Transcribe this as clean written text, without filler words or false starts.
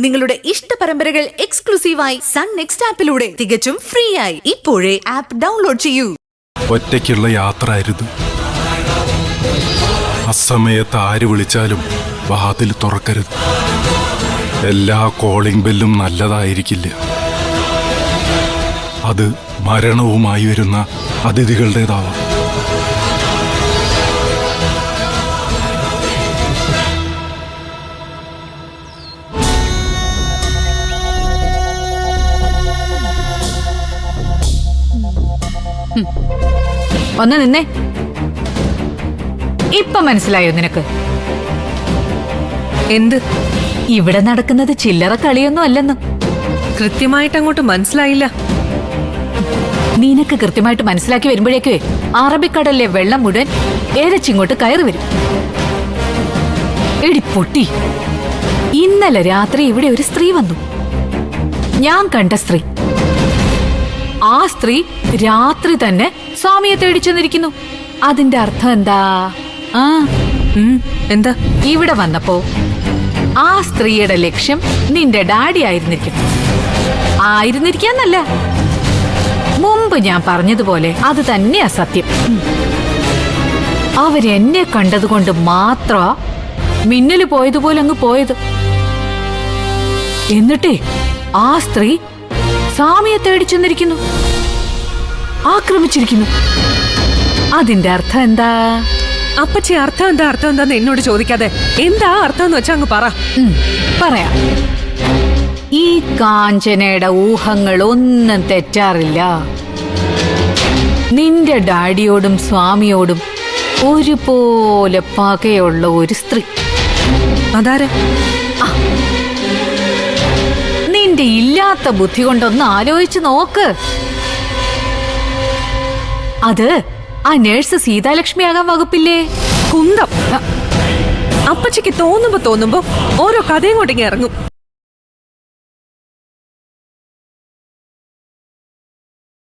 നിങ്ങളുടെ ഇഷ്ട പരമ്പരകൾ എക്സ്ക്ലൂസീവായി സൺ നെക്സ്റ്റ് ആപ്പിലൂടെ തികച്ചും ഫ്രീ ആയി ഇപ്പോഴേ ആപ്പ് ഡൗൺലോഡ് ചെയ്യൂ. ഒറ്റയ്ക്കുള്ള യാത്ര അരുത്. അസമയത്ത് ആര് വിളിച്ചാലും വാതിൽ തുറക്കരുത്. എല്ലാ കോളിംഗ് ബെല്ലും നല്ലതായിരിക്കില്ല. അത് മരണവുമായി വരുന്ന അതിഥികളുടേതാവാം. ഒന്ന് നിന്നേ. ഇപ്പൊ മനസ്സിലായോ നിനക്ക്? എന്ത്? ഇവിടെ നടക്കുന്നത് ചില്ലറ കളിയൊന്നും അല്ലെന്ന്. കൃത്യമായിട്ട് അങ്ങോട്ട് മനസ്സിലായില്ല. നിനക്ക് കൃത്യമായിട്ട് മനസ്സിലാക്കി വരുമ്പോഴേക്കേ അറബിക്കടലിലെ വെള്ളം മുഴുവൻ ഏരച്ചിങ്ങോട്ട് കയറി വരും. എടി പൊട്ടി, ഇന്നലെ രാത്രി ഇവിടെ ഒരു സ്ത്രീ വന്നു. ഞാൻ കണ്ട സ്ത്രീ. ആ സ്ത്രീ രാത്രി തന്നെ സ്വാമിയെ തേടി ചെന്നിരിക്കുന്നു. അതിന്റെ അർത്ഥം എന്താ? എന്താ? ഇവിടെ വന്നപ്പോ ആ സ്ത്രീയുടെ ലക്ഷ്യം നിന്റെ ഡാഡി ആയിരുന്നിരിക്കാന്നല്ല, മുമ്പ് ഞാൻ പറഞ്ഞതുപോലെ അത് തന്നെയാ സത്യം. അവരെന്നെ കണ്ടതുകൊണ്ട് മാത്രമാ മിന്നല് പോയതുപോലെ അങ്ങ് പോയത്. എന്നിട്ടേ ആ സ്ത്രീ സ്വാമിയെ തേടി ചെന്നിരിക്കുന്നു, ആക്രമിച്ചിരിക്കുന്നു. അതിന്റെ അർത്ഥം എന്താ? അപ്പച്ചി, അർത്ഥം എന്താന്ന് എന്നോട് ചോദിക്കാതെ എന്താ അർത്ഥം എന്ന് വെച്ചാ അങ്ങ് പറ. പറയാം. ഈ കാഞ്ചനയുടെ ഊഹങ്ങളൊന്നും തെറ്റാറില്ല. നിന്റെ ഡാഡിയോടും സ്വാമിയോടും ഒരുപോലെ പകയുള്ള ഒരു സ്ത്രീ. അതാരാ? നിന്റെ ഇല്ലാത്ത ബുദ്ധി കൊണ്ടൊന്ന് ആലോചിച്ച് നോക്ക്. അത് ആ നേഴ്സ് സീതാലക്ഷ്മിയാകാൻ വകുപ്പില്ലേ? കുന്തം. അപ്പച്ചിക്ക് തോന്നുമ്പോ ഓരോ കഥയും കൊണ്ടിങ്ങി ഇറങ്ങും.